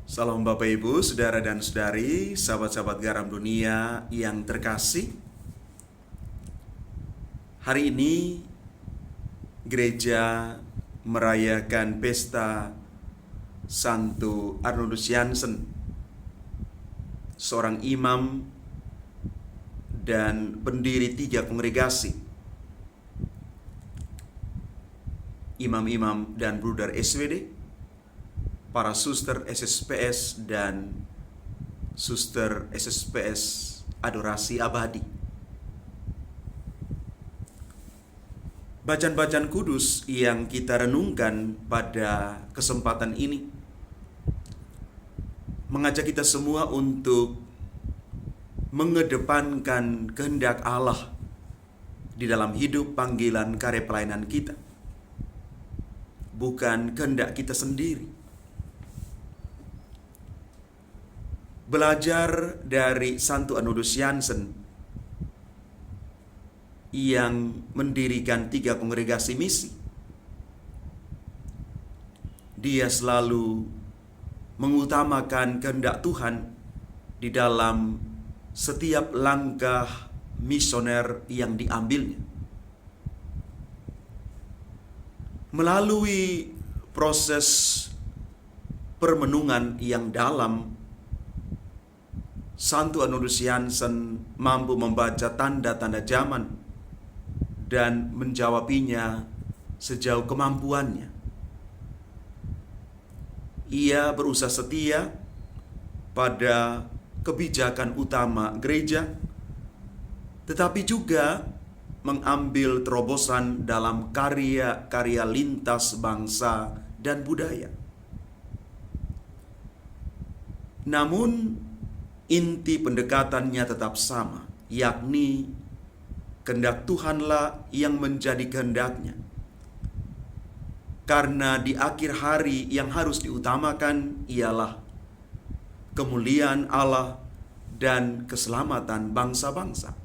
Salam Bapak Ibu, Saudara dan Saudari, sahabat-sahabat garam dunia yang terkasih. Hari ini gereja merayakan pesta Santo Arnoldus Jansen, seorang imam dan pendiri 3 kongregasi, imam-imam dan bruder SWD, para suster SSPS dan suster SSPS Adorasi Abadi. Bacaan-bacaan kudus yang kita renungkan pada kesempatan ini mengajak kita semua untuk mengedepankan kehendak Allah di dalam hidup panggilan karya pelayanan kita, bukan kehendak kita sendiri. Belajar dari Santo Arnoldus Jansen yang mendirikan 3 kongregasi misi. Dia selalu mengutamakan kehendak Tuhan di dalam setiap langkah misioner yang diambilnya. Melalui proses permenungan yang dalam, Santo Arnoldus Jansen mampu membaca tanda-tanda zaman dan menjawabinya sejauh kemampuannya. Ia berusaha setia pada kebijakan utama gereja, tetapi juga mengambil terobosan dalam karya-karya lintas bangsa dan budaya. Namun, inti pendekatannya tetap sama, yakni kehendak Tuhanlah yang menjadi kehendaknya. Karena di akhir hari yang harus diutamakan ialah kemuliaan Allah dan keselamatan bangsa-bangsa.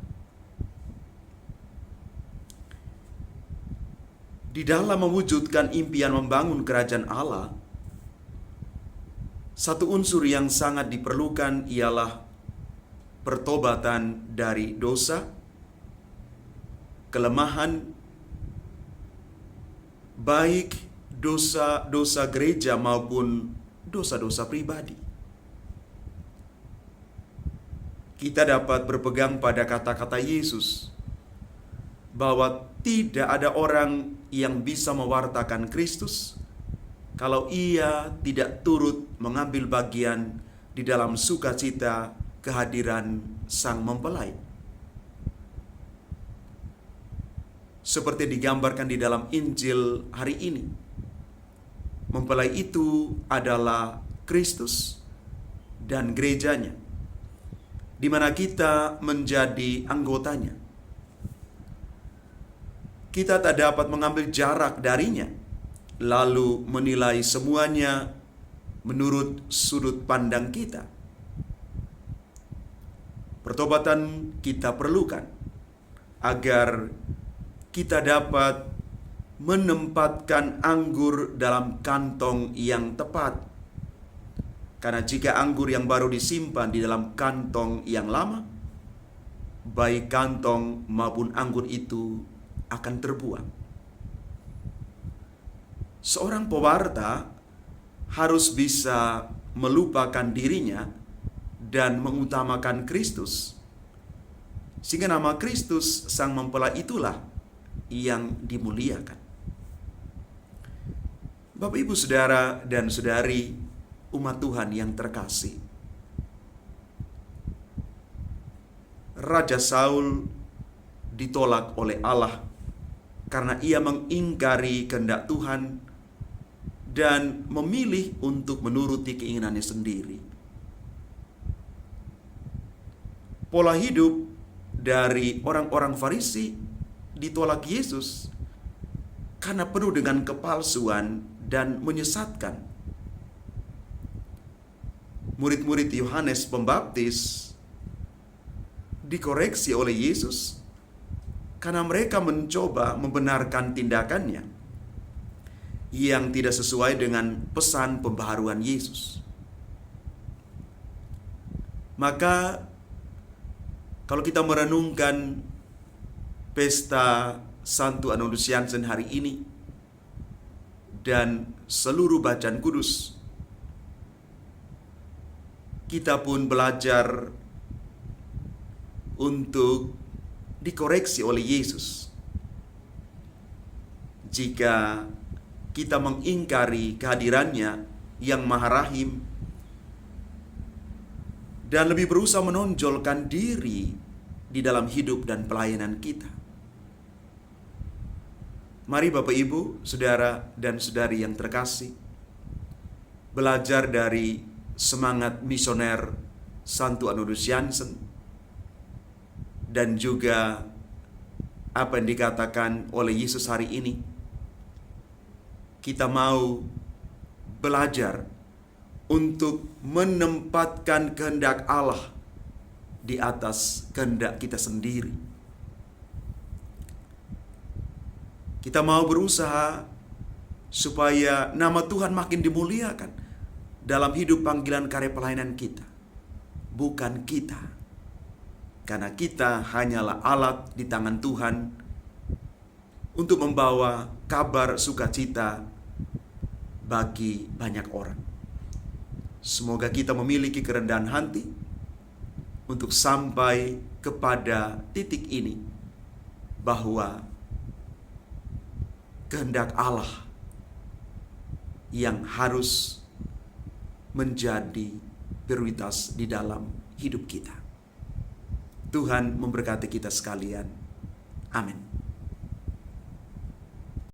Di dalam mewujudkan impian membangun kerajaan Allah, satu unsur yang sangat diperlukan ialah pertobatan dari dosa, kelemahan, baik dosa-dosa gereja maupun dosa-dosa pribadi. Kita dapat berpegang pada kata-kata Yesus bahwa tidak ada orang yang bisa mewartakan Kristus kalau ia tidak turut mengambil bagian di dalam sukacita kehadiran Sang Mempelai. Seperti digambarkan di dalam Injil hari ini, mempelai itu adalah Kristus dan gerejanya, di mana kita menjadi anggotanya. Kita tak dapat mengambil jarak darinya, lalu menilai semuanya menurut sudut pandang kita. Pertobatan kita perlukan agar kita dapat menempatkan anggur dalam kantong yang tepat. Karena jika anggur yang baru disimpan di dalam kantong yang lama, baik kantong maupun anggur itu akan terbuang. Seorang pewarta harus bisa melupakan dirinya dan mengutamakan Kristus, sehingga nama Kristus Sang Mempelai itulah yang dimuliakan. Bapak, Ibu, Saudara dan Saudari, umat Tuhan yang terkasih, Raja Saul ditolak oleh Allah karena ia mengingkari kehendak Tuhan dan memilih untuk menuruti keinginannya sendiri. Pola hidup dari orang-orang Farisi ditolak Yesus karena penuh dengan kepalsuan dan menyesatkan. Murid-murid Yohanes Pembaptis dikoreksi oleh Yesus karena mereka mencoba membenarkan tindakannya yang tidak sesuai dengan pesan pembaharuan Yesus. Maka kalau kita merenungkan pesta Santo Anunciansen hari ini dan seluruh bacaan kudus, kita pun belajar untuk dikoreksi oleh Yesus. Jika kita mengingkari kehadirannya yang Maha Rahim dan lebih berusaha menonjolkan diri di dalam hidup dan pelayanan kita. Mari Bapak Ibu, Saudara dan Saudari yang terkasih, belajar dari semangat misioner Santo Anunciansen dan juga apa yang dikatakan oleh Yesus hari ini. Kita mau belajar untuk menempatkan kehendak Allah di atas kehendak kita sendiri. Kita mau berusaha supaya nama Tuhan makin dimuliakan dalam hidup panggilan karya pelayanan kita. Bukan kita. Karena kita hanyalah alat di tangan Tuhan untuk membawa kabar sukacita bagi banyak orang. Semoga kita memiliki kerendahan hati untuk sampai kepada titik ini, bahwa kehendak Allah yang harus menjadi prioritas di dalam hidup kita. Tuhan memberkati kita sekalian. Amin.